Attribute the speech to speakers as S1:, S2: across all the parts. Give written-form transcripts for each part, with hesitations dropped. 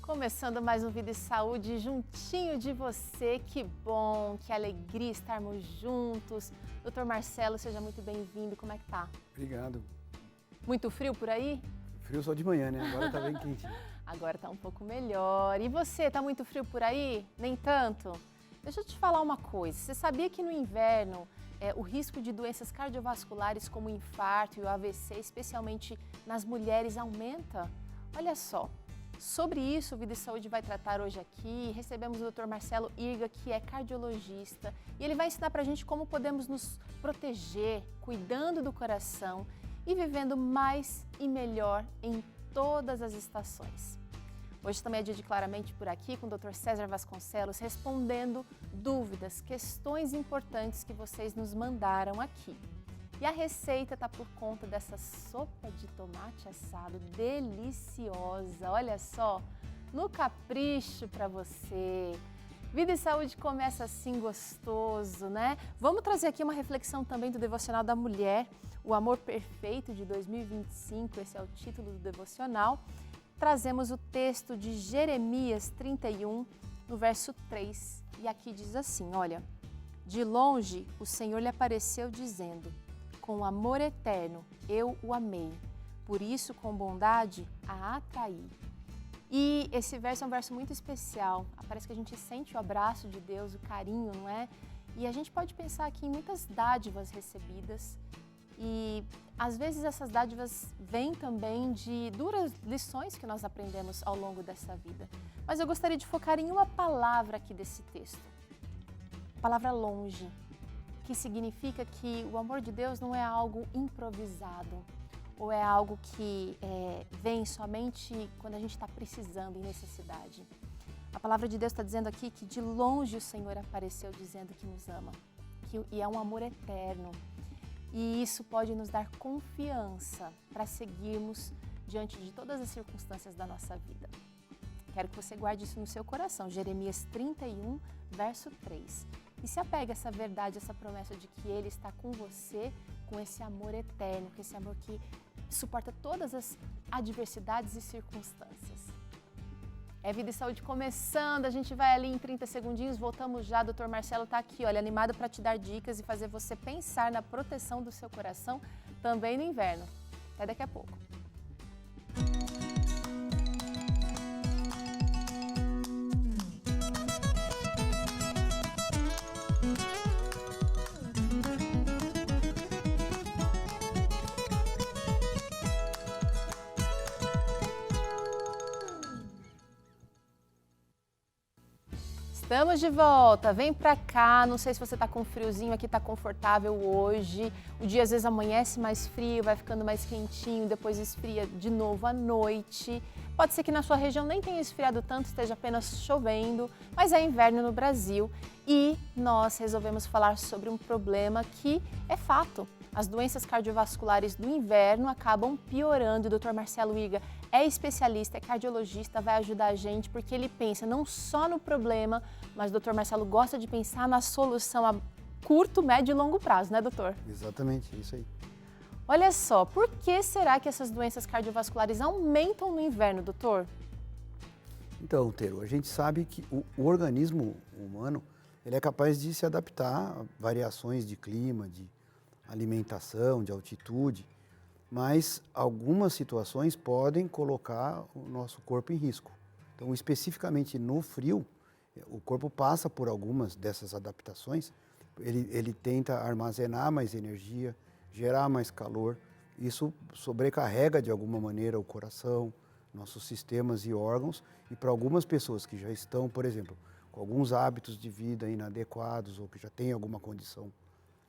S1: Começando mais um Vida e Saúde juntinho de você, que bom, que alegria estarmos juntos. Doutor Marcelo, seja muito bem-vindo, como é que tá?
S2: Obrigado.
S1: Muito frio por aí?
S2: Frio só de manhã, né? Agora tá bem quente.
S1: Agora tá um pouco melhor. E você, tá muito frio por aí? Nem tanto? Deixa eu te falar uma coisa, você sabia que no inverno o risco de doenças cardiovasculares como o infarto e o AVC, especialmente nas mulheres, aumenta? Olha só. Sobre isso, o Vida e Saúde vai tratar hoje aqui. Recebemos o Dr. Marcelo Irga, que é cardiologista, e ele vai ensinar pra gente como podemos nos proteger, cuidando do coração e vivendo mais e melhor em todas as estações. Hoje também é dia de Claramente por aqui, com o Dr. César Vasconcelos, respondendo dúvidas, questões importantes que vocês nos mandaram aqui. E a receita está por conta dessa sopa de tomate assado deliciosa. Olha só, no capricho para você. Vida e Saúde começa assim gostoso, né? Vamos trazer aqui uma reflexão também do Devocional da Mulher, o Amor Perfeito de 2025, esse é o título do devocional. Trazemos o texto de Jeremias 31, no verso 3, e aqui diz assim, olha: de longe o Senhor lhe apareceu dizendo: com amor eterno eu o amei, por isso com bondade a atraí. E esse verso é um verso muito especial, parece que a gente sente o abraço de Deus, o carinho, não é? E a gente pode pensar aqui em muitas dádivas recebidas e às vezes essas dádivas vêm também de duras lições que nós aprendemos ao longo dessa vida. Mas eu gostaria de focar em uma palavra aqui desse texto, a palavra longe, que significa que o amor de Deus não é algo improvisado ou é algo que vem somente quando a gente está precisando, em necessidade. A palavra de Deus está dizendo aqui que de longe o Senhor apareceu dizendo que nos ama, e é um amor eterno. E isso pode nos dar confiança para seguirmos diante de todas as circunstâncias da nossa vida. Quero que você guarde isso no seu coração, Jeremias 31, verso 3. E se apegue a essa verdade, essa promessa de que Ele está com você, com esse amor eterno, com esse amor que suporta todas as adversidades e circunstâncias. É Vida e Saúde começando, a gente vai ali em 30 segundinhos, voltamos já, Dr. Marcelo está aqui, olha, animado para te dar dicas e fazer você pensar na proteção do seu coração também no inverno. Até daqui a pouco. Estamos de volta, vem pra cá, não sei se você tá com friozinho, aqui tá confortável hoje, o dia às vezes amanhece mais frio, vai ficando mais quentinho, depois esfria de novo à noite. Pode ser que na sua região nem tenha esfriado tanto, esteja apenas chovendo, mas é inverno no Brasil e nós resolvemos falar sobre um problema que é fato. As doenças cardiovasculares do inverno acabam piorando. O Dr. Marcelo Irga é especialista, é cardiologista, vai ajudar a gente porque ele pensa não só no problema, mas o Dr. Marcelo gosta de pensar na solução a curto, médio e longo prazo, né, doutor?
S2: Exatamente, isso aí.
S1: Olha só, por que será que essas doenças cardiovasculares aumentam no inverno, doutor?
S2: Então, Tero, a gente sabe que o organismo humano ele é capaz de se adaptar a variações de clima, de alimentação, de altitude, mas algumas situações podem colocar o nosso corpo em risco. Então, especificamente no frio, o corpo passa por algumas dessas adaptações, ele tenta armazenar mais energia, gerar mais calor, isso sobrecarrega de alguma maneira o coração, nossos sistemas e órgãos, e para algumas pessoas que já estão, por exemplo, com alguns hábitos de vida inadequados ou que já têm alguma condição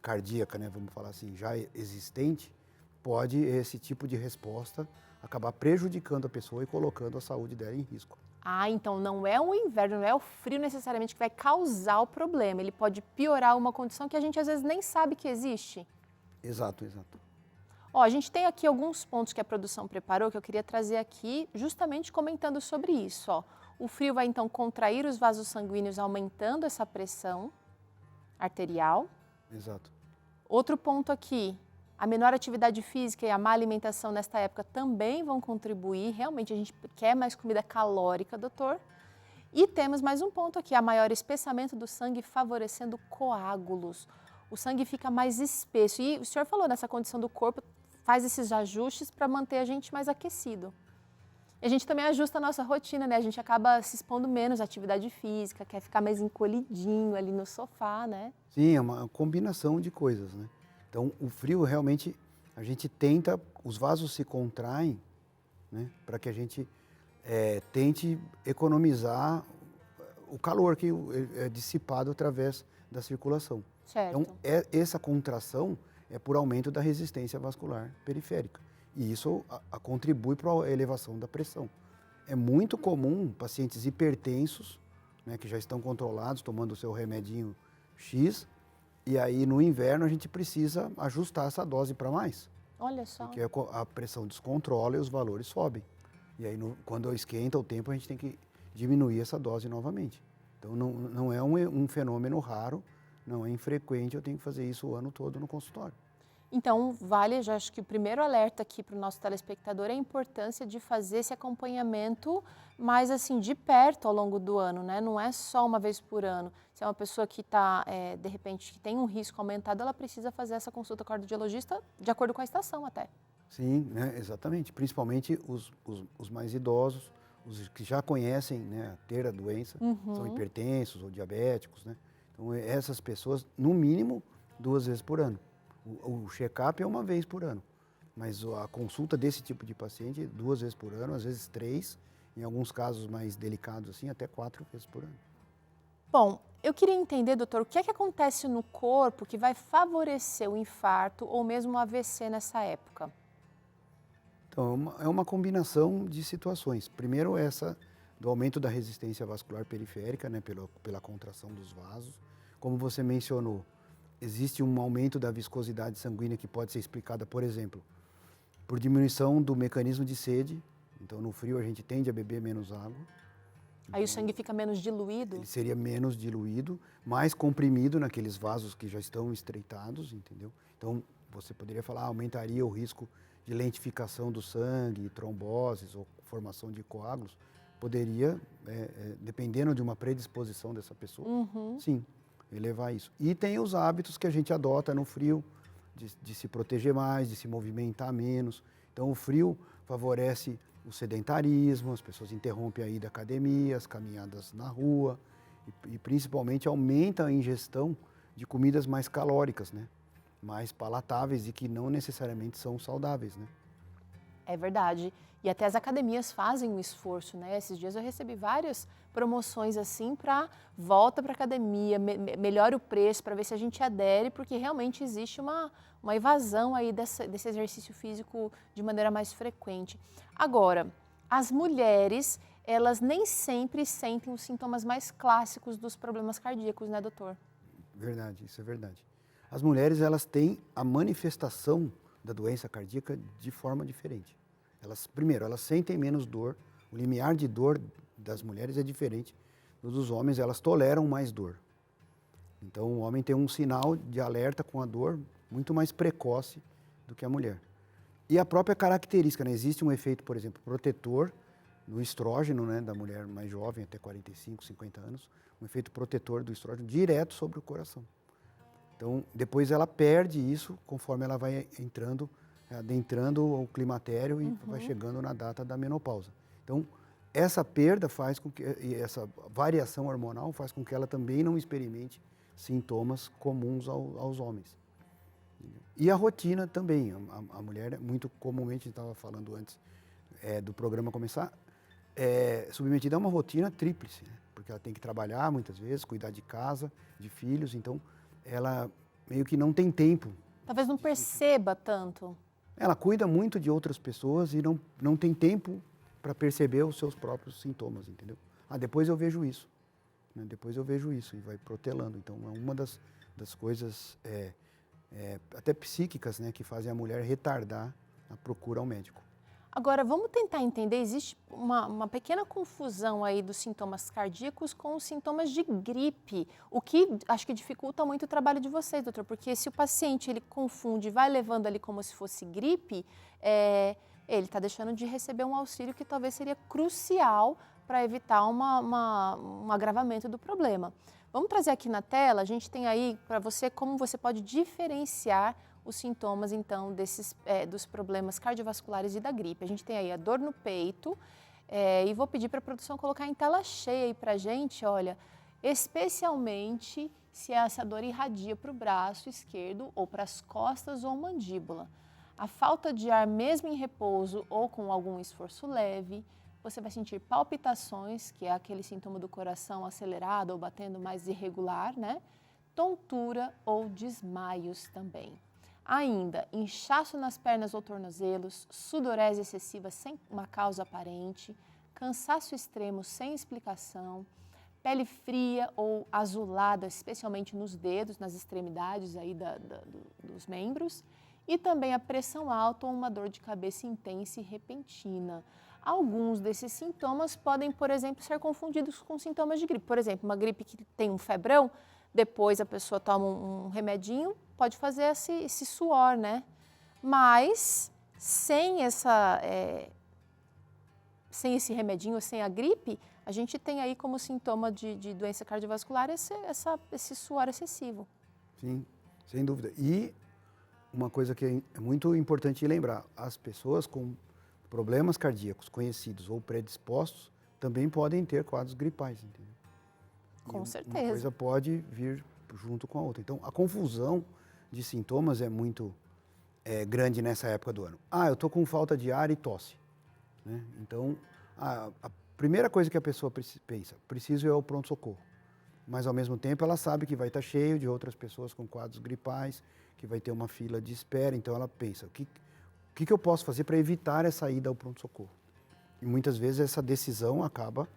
S2: cardíaca, né, vamos falar assim, já existente, pode esse tipo de resposta acabar prejudicando a pessoa e colocando a saúde dela em risco.
S1: Ah, então não é o inverno, não é o frio necessariamente que vai causar o problema, ele pode piorar uma condição que a gente às vezes nem sabe que existe.
S2: Exato, exato.
S1: Ó, a gente tem aqui alguns pontos que a produção preparou que eu queria trazer aqui justamente comentando sobre isso, ó. O frio vai então contrair os vasos sanguíneos, aumentando essa pressão arterial.
S2: Exato.
S1: Outro ponto aqui, A menor atividade física e a má alimentação nesta época também vão contribuir. Realmente a gente quer mais comida calórica, doutor. E temos mais um ponto aqui, a maior espessamento do sangue favorecendo coágulos. O sangue fica mais espesso. E o senhor falou nessa condição do corpo, faz esses ajustes para manter a gente mais aquecido. E a gente também ajusta a nossa rotina, né? A gente acaba se expondo menos à atividade física, quer ficar mais encolhidinho ali no sofá, né?
S2: Sim, é uma combinação de coisas, né? Então, o frio realmente, a gente tenta, os vasos se contraem, né? Para que a gente tente economizar o calor que é dissipado através da circulação.
S1: Certo.
S2: Então, essa contração é por aumento da resistência vascular periférica. E isso contribui para a elevação da pressão. É muito comum pacientes hipertensos, né, que já estão controlados, tomando o seu remedinho X, e aí no inverno a gente precisa ajustar essa dose para mais.
S1: Olha só.
S2: Porque a pressão descontrola e os valores sobem. E aí quando esquenta o tempo a gente tem que diminuir essa dose novamente. Então não é um fenômeno raro, não é infrequente, eu tenho que fazer isso o ano todo no consultório.
S1: Então, vale, já acho que o primeiro alerta aqui para o nosso telespectador é a importância de fazer esse acompanhamento mais assim, de perto ao longo do ano, né? Não é só uma vez por ano. Se é uma pessoa que está, de repente, que tem um risco aumentado, ela precisa fazer essa consulta com o cardiologista de acordo com a estação até.
S2: Sim, né, exatamente. Principalmente os mais idosos, os que já conhecem, né, ter a doença, são hipertensos ou diabéticos, né? Então, essas pessoas, no mínimo, 2 vezes por ano. O check-up é 1 vez por ano, mas a consulta desse tipo de paciente 2 vezes por ano, às vezes 3, em alguns casos mais delicados assim, até 4 vezes por ano.
S1: Bom, eu queria entender, doutor, o que é que acontece no corpo que vai favorecer o infarto ou mesmo o AVC nessa época?
S2: Então, é uma combinação de situações. Primeiro, essa do aumento da resistência vascular periférica, né, pela contração dos vasos. Como você mencionou, existe um aumento da viscosidade sanguínea que pode ser explicada, por exemplo, por diminuição do mecanismo de sede. Então, no frio, a gente tende a beber menos água.
S1: Aí o sangue fica menos diluído?
S2: Ele seria menos diluído, mais comprimido naqueles vasos que já estão estreitados, entendeu? Então, você poderia falar, aumentaria o risco de lentificação do sangue, tromboses ou formação de coágulos. Poderia, dependendo de uma predisposição dessa pessoa, sim, elevar isso. E tem os hábitos que a gente adota no frio, de se proteger mais, de se movimentar menos. Então, o frio favorece o sedentarismo, as pessoas interrompem a ida à academia, as caminhadas na rua, e principalmente aumenta a ingestão de comidas mais calóricas, né? Mais palatáveis e que não necessariamente são saudáveis, né?
S1: É verdade. E até as academias fazem um esforço, né? Esses dias eu recebi várias promoções assim para volta para a academia, melhora o preço para ver se a gente adere, porque realmente existe uma evasão aí desse exercício físico de maneira mais frequente. Agora, as mulheres, elas nem sempre sentem os sintomas mais clássicos dos problemas cardíacos, né, doutor?
S2: Verdade, isso é verdade. As mulheres, elas têm a manifestação da doença cardíaca de forma diferente. Primeiro, elas sentem menos dor, o limiar de dor das mulheres é diferente do dos homens, elas toleram mais dor. Então, o homem tem um sinal de alerta com a dor muito mais precoce do que a mulher. E a própria característica, né? Existe um efeito, por exemplo, protetor no estrógeno, né, da mulher mais jovem, até 45, 50 anos, um efeito protetor do estrógeno direto sobre o coração. Então, depois ela perde isso conforme ela vai adentrando o climatério e vai chegando na data da menopausa. Então, essa perda faz com que, e essa variação hormonal faz com que ela também não experimente sintomas comuns aos homens. E a rotina também. A mulher, muito comumente, a gente estava falando antes do programa começar, submetida a uma rotina tríplice, né? Porque ela tem que trabalhar muitas vezes, cuidar de casa, de filhos, então ela meio que não tem tempo.
S1: Talvez não perceba tanto.
S2: Ela cuida muito de outras pessoas e não tem tempo para perceber os seus próprios sintomas, entendeu? Depois eu vejo isso, né? Depois eu vejo isso e vai protelando. Então, é uma das coisas até psíquicas, né, que fazem a mulher retardar a procura ao médico.
S1: Agora, vamos tentar entender, existe uma pequena confusão aí dos sintomas cardíacos com os sintomas de gripe, o que acho que dificulta muito o trabalho de vocês, doutor, porque se o paciente ele confunde, vai levando ali como se fosse gripe, ele está deixando de receber um auxílio que talvez seria crucial para evitar um agravamento do problema. Vamos trazer aqui na tela, a gente tem aí para você como você pode diferenciar os sintomas, então, dos problemas cardiovasculares e da gripe. A gente tem aí a dor no peito, e vou pedir para a produção colocar em tela cheia aí para a gente, olha, especialmente se essa dor irradia para o braço esquerdo ou para as costas ou mandíbula. A falta de ar mesmo em repouso ou com algum esforço leve, você vai sentir palpitações, que é aquele sintoma do coração acelerado ou batendo mais irregular, né? Tontura ou desmaios também. Ainda, inchaço nas pernas ou tornozelos, sudorese excessiva sem uma causa aparente, cansaço extremo sem explicação, pele fria ou azulada, especialmente nos dedos, nas extremidades aí dos membros, e também a pressão alta ou uma dor de cabeça intensa e repentina. Alguns desses sintomas podem, por exemplo, ser confundidos com sintomas de gripe. Por exemplo, uma gripe que tem um febrão, depois a pessoa toma um remedinho, pode fazer esse suor, né? Mas sem esse remedinho, sem a gripe, a gente tem aí como sintoma de doença cardiovascular esse suor excessivo.
S2: Sim, sem dúvida. E uma coisa que é muito importante lembrar, as pessoas com problemas cardíacos conhecidos ou predispostos também podem ter quadros gripais, entendeu?
S1: Com certeza.
S2: Uma coisa pode vir junto com a outra. Então, a confusão de sintomas é muito grande nessa época do ano. Eu estou com falta de ar e tosse, né? Então, a primeira coisa que a pessoa pensa, preciso ir ao pronto-socorro. Mas, ao mesmo tempo, ela sabe que vai estar cheio de outras pessoas com quadros gripais, que vai ter uma fila de espera. Então, ela pensa, o que eu posso fazer para evitar essa ida ao pronto-socorro? E, muitas vezes, essa decisão acaba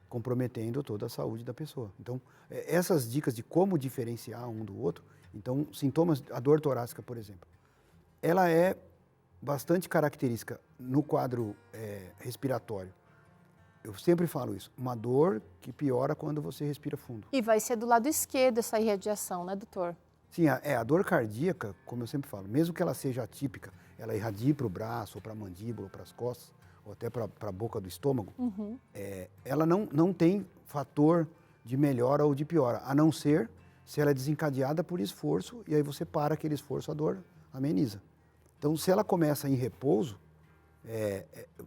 S2: comprometendo toda a saúde da pessoa. Então, essas dicas de como diferenciar um do outro, então, sintomas, a dor torácica, por exemplo, ela é bastante característica no quadro respiratório. Eu sempre falo isso, uma dor que piora quando você respira fundo.
S1: E vai ser do lado esquerdo essa irradiação, né, doutor?
S2: Sim, a dor cardíaca, como eu sempre falo, mesmo que ela seja atípica, ela irradie para o braço, ou para a mandíbula, ou para as costas, ou até para a boca do estômago, ela não tem fator de melhora ou de piora, a não ser se ela é desencadeada por esforço, e aí você para aquele esforço, a dor ameniza. Então, se ela começa em repouso,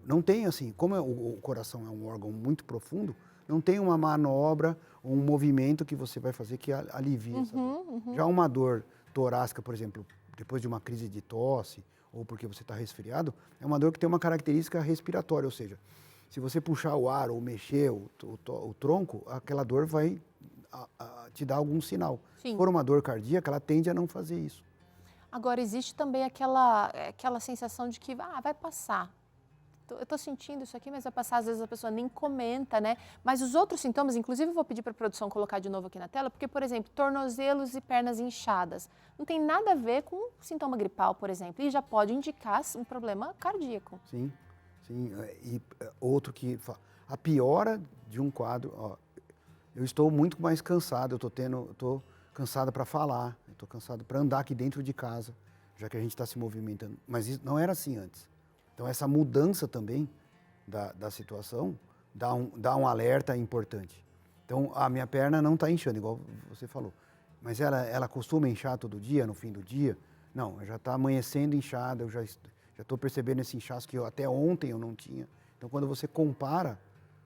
S2: não tem assim, como o coração é um órgão muito profundo, não tem uma manobra ou um movimento que você vai fazer que alivie essa dor. Já uma dor torácica, por exemplo, depois de uma crise de tosse, ou porque você está resfriado, é uma dor que tem uma característica respiratória, ou seja, se você puxar o ar ou mexer o tronco, aquela dor vai te dar algum sinal.
S1: Sim.
S2: Se for uma dor cardíaca, ela tende a não fazer isso.
S1: Agora, existe também aquela sensação de que vai passar. Eu estou sentindo isso aqui, mas vai passar. Às vezes a pessoa nem comenta, né? Mas os outros sintomas, inclusive eu vou pedir para a produção colocar de novo aqui na tela, porque, por exemplo, tornozelos e pernas inchadas, não tem nada a ver com sintoma gripal, por exemplo, e já pode indicar um problema cardíaco.
S2: Sim, sim. E outro que... A piora de um quadro... eu estou muito mais cansado, eu estou cansado para falar, eu estou cansado para andar aqui dentro de casa, já que a gente está se movimentando. Mas isso não era assim antes. Então, essa mudança também da situação dá um alerta importante. Então, a minha perna não está inchando, igual você falou. Mas ela costuma inchar todo dia, no fim do dia? Não, já está amanhecendo inchada, eu já estou percebendo esse inchaço que até ontem eu não tinha. Então, quando você compara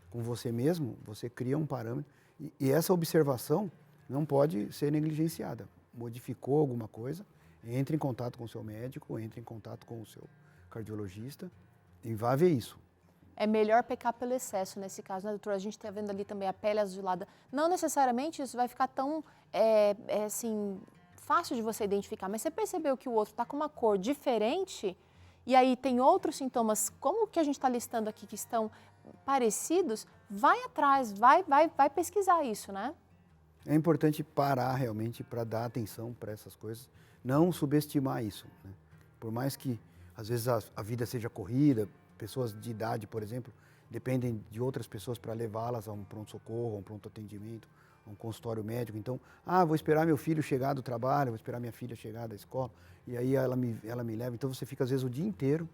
S2: com você mesmo, você cria um parâmetro. E essa observação não pode ser negligenciada. Modificou alguma coisa, entre em contato com o seu médico, entre em contato com o seu cardiologista e vá ver isso.
S1: É melhor pecar pelo excesso nesse caso, né, doutor? A gente está vendo ali também a pele azulada. Não necessariamente isso vai ficar tão, assim, fácil de você identificar, mas você percebeu que o outro está com uma cor diferente e aí tem outros sintomas, como que a gente está listando aqui, que estão parecidos, vai atrás, vai pesquisar isso, né?
S2: É importante parar realmente para dar atenção para essas coisas, não subestimar isso, né? Por mais que às vezes a vida seja corrida, pessoas de idade, por exemplo, dependem de outras pessoas para levá-las a um pronto-socorro, a um pronto atendimento, a um consultório médico. Então, vou esperar meu filho chegar do trabalho, vou esperar minha filha chegar da escola, e aí ela me leva. Então, você fica, às vezes, o dia inteiro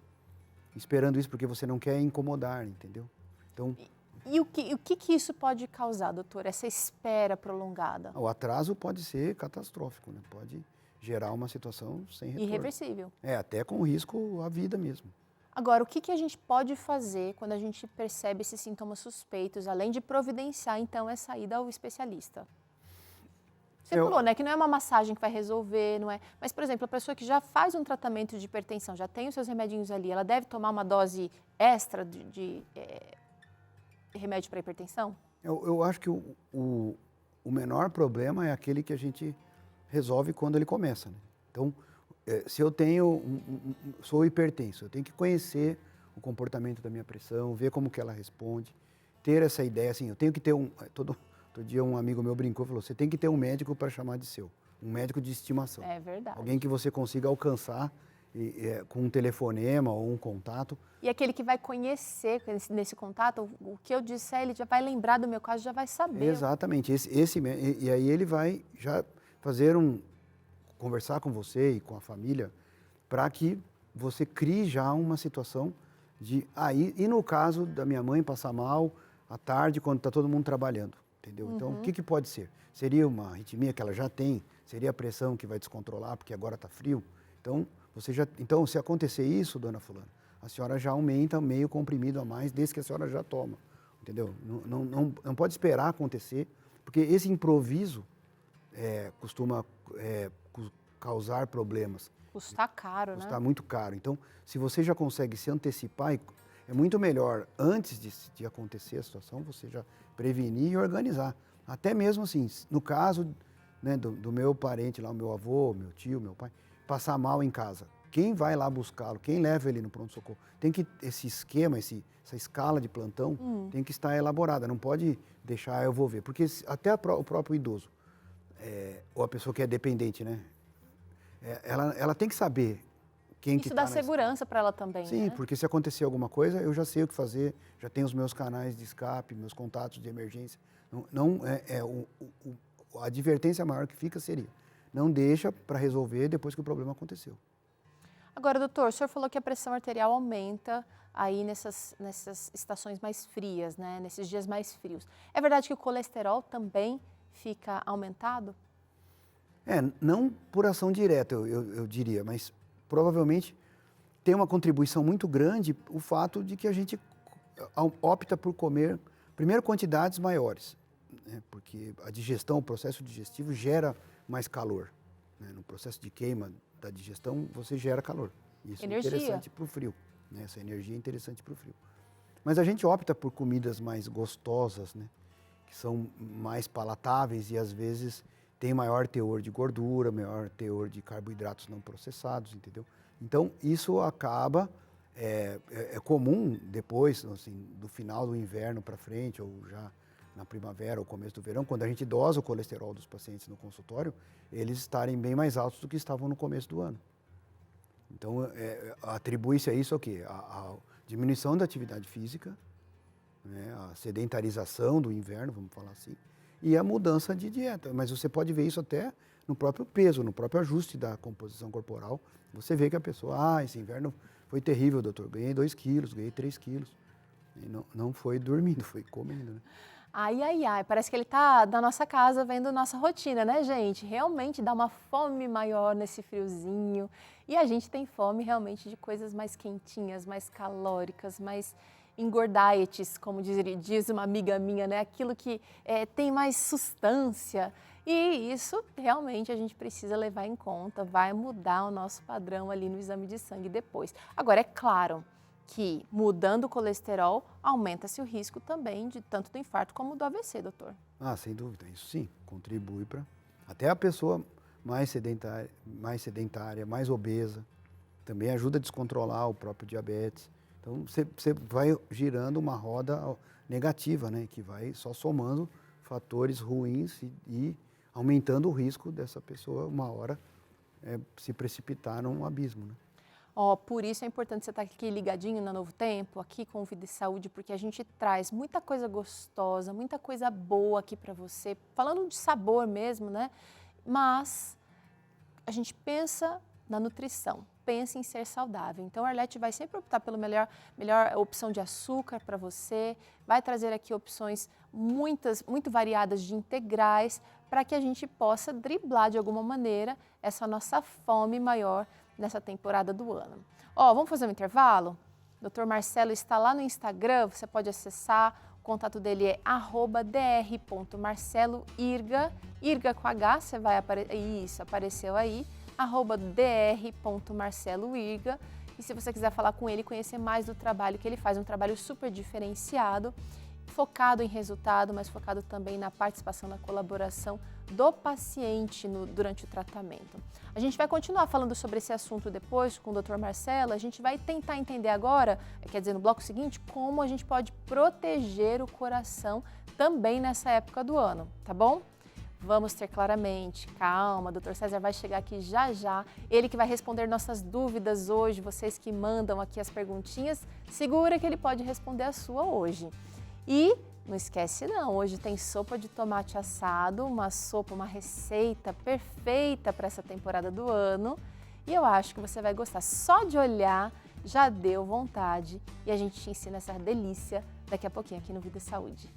S2: esperando isso, porque você não quer incomodar, entendeu? Então,
S1: E o que isso pode causar, doutor, essa espera prolongada?
S2: o atraso pode ser catastrófico, né? Pode gerar uma situação sem retorno.
S1: Irreversível.
S2: Até com risco à vida mesmo.
S1: Agora, o que a gente pode fazer quando a gente percebe esses sintomas suspeitos, além de providenciar, então, essa ida ao especialista? Você falou, né, que não é uma massagem que vai resolver, não é? Mas, por exemplo, a pessoa que já faz um tratamento de hipertensão, já tem os seus remedinhos ali, ela deve tomar uma dose extra de remédio para hipertensão?
S2: Eu acho que o menor problema é aquele que a gente resolve quando ele começa, né? Então, se eu sou hipertenso, eu tenho que conhecer o comportamento da minha pressão, ver como que ela responde, ter essa ideia, assim, eu tenho que ter todo dia um amigo meu brincou e falou, você tem que ter um médico para chamar de seu, um médico de estimação.
S1: É verdade.
S2: Alguém que você consiga alcançar com um telefonema ou um contato.
S1: E aquele que vai conhecer nesse contato, o que eu disser, ele já vai lembrar do meu caso, já vai saber.
S2: Exatamente, e aí ele vai já conversar com você e com a família para que você crie já uma situação e no caso da minha mãe passar mal à tarde quando está todo mundo trabalhando, entendeu? Então, o que pode ser? Seria uma arritmia que ela já tem? Seria a pressão que vai descontrolar porque agora está frio? Então, se acontecer isso, dona fulana, a senhora já aumenta meio comprimido a mais desde que a senhora já toma, entendeu? Não pode esperar acontecer, porque esse improviso costuma causar problemas.
S1: Custar caro, né?
S2: Custar muito caro. Então, se você já consegue se antecipar, é muito melhor, antes de acontecer a situação, você já prevenir e organizar. Até mesmo assim, no caso, né, do meu parente lá, o meu avô, meu tio, meu pai, passar mal em casa. Quem vai lá buscá-lo? Quem leva ele no pronto-socorro? Esse esquema, essa escala de plantão tem que estar elaborada. Não pode deixar, eu vou ver. Porque até o próprio idoso, ou a pessoa que é dependente, né? Ela tem que saber quem que
S1: Isso
S2: está
S1: dá segurança para ela também,
S2: Sim,
S1: né?
S2: porque se acontecer alguma coisa, eu já sei o que fazer, já tenho os meus canais de escape, meus contatos de emergência. A advertência maior que fica seria, não deixa para resolver depois que o problema aconteceu.
S1: Agora, doutor, o senhor falou que a pressão arterial aumenta aí nessas estações mais frias, né? Nesses dias mais frios. É verdade que o colesterol também fica aumentado?
S2: Não por ação direta, eu diria, mas provavelmente tem uma contribuição muito grande o fato de que a gente opta por comer, primeiro, quantidades maiores, né? Porque a digestão, o processo digestivo gera mais calor, né? No processo de queima da digestão, você gera calor. Isso
S1: Energia.
S2: É interessante para o frio, né? Essa energia é interessante para o frio. Mas a gente opta por comidas mais gostosas, né? Que são mais palatáveis e às vezes tem maior teor de gordura, maior teor de carboidratos não processados, entendeu? Então, isso acaba, é comum depois, assim, do final do inverno para frente, ou já na primavera ou começo do verão, quando a gente dosa o colesterol dos pacientes no consultório, eles estarem bem mais altos do que estavam no começo do ano. Então, atribui-se a isso o quê? A diminuição da atividade física, né? A sedentarização do inverno, vamos falar assim, e a mudança de dieta. Mas você pode ver isso até no próprio peso, no próprio ajuste da composição corporal. Você vê que a pessoa, esse inverno foi terrível, doutor, ganhei 2 quilos, ganhei 3 quilos. E não foi dormindo, foi comendo, né?
S1: Ai, parece que ele tá da nossa casa vendo nossa rotina, né, gente? Realmente dá uma fome maior nesse friozinho. E a gente tem fome realmente de coisas mais quentinhas, mais calóricas, mais engordaites, como diz uma amiga minha, né? Aquilo que tem mais sustância. E isso realmente a gente precisa levar em conta, vai mudar o nosso padrão ali no exame de sangue depois. Agora, é claro que mudando o colesterol, aumenta-se o risco também de tanto do infarto como do AVC, doutor.
S2: Sem dúvida, isso sim, contribui para até a pessoa mais sedentária, mais obesa, também ajuda a descontrolar o próprio diabetes. Então, você vai girando uma roda negativa, né, que vai só somando fatores ruins e aumentando o risco dessa pessoa, uma hora, se precipitar num abismo, né?
S1: Por isso é importante você estar aqui ligadinho na Novo Tempo, aqui com o Vida e Saúde, porque a gente traz muita coisa gostosa, muita coisa boa aqui para você, falando de sabor mesmo, né? Mas a gente pensa na nutrição, pensa em ser saudável. Então, a Arlete vai sempre optar pela melhor opção de açúcar para você, vai trazer aqui opções muito variadas de integrais, para que a gente possa driblar de alguma maneira essa nossa fome maior nessa temporada do ano. Vamos fazer um intervalo? O Dr. Marcelo está lá no Instagram, você pode acessar, o contato dele é @dr.marceloirga, Irga com H, você vai apareceu aí, @dr.marceloirga. E se você quiser falar com ele, conhecer mais do trabalho que ele faz, um trabalho super diferenciado, focado em resultado, mas focado também na participação, na colaboração do paciente durante o tratamento. A gente vai continuar falando sobre esse assunto depois com o Dr. Marcelo. A gente vai tentar entender agora, quer dizer, no bloco seguinte, como a gente pode proteger o coração também nessa época do ano, tá bom? Vamos ter claramente, calma, Dr. César vai chegar aqui já já, ele que vai responder nossas dúvidas hoje, vocês que mandam aqui as perguntinhas, segura que ele pode responder a sua hoje. E não esquece não, hoje tem sopa de tomate assado, uma receita perfeita para essa temporada do ano. E eu acho que você vai gostar, só de olhar já deu vontade. E a gente te ensina essa delícia daqui a pouquinho aqui no Vida e Saúde.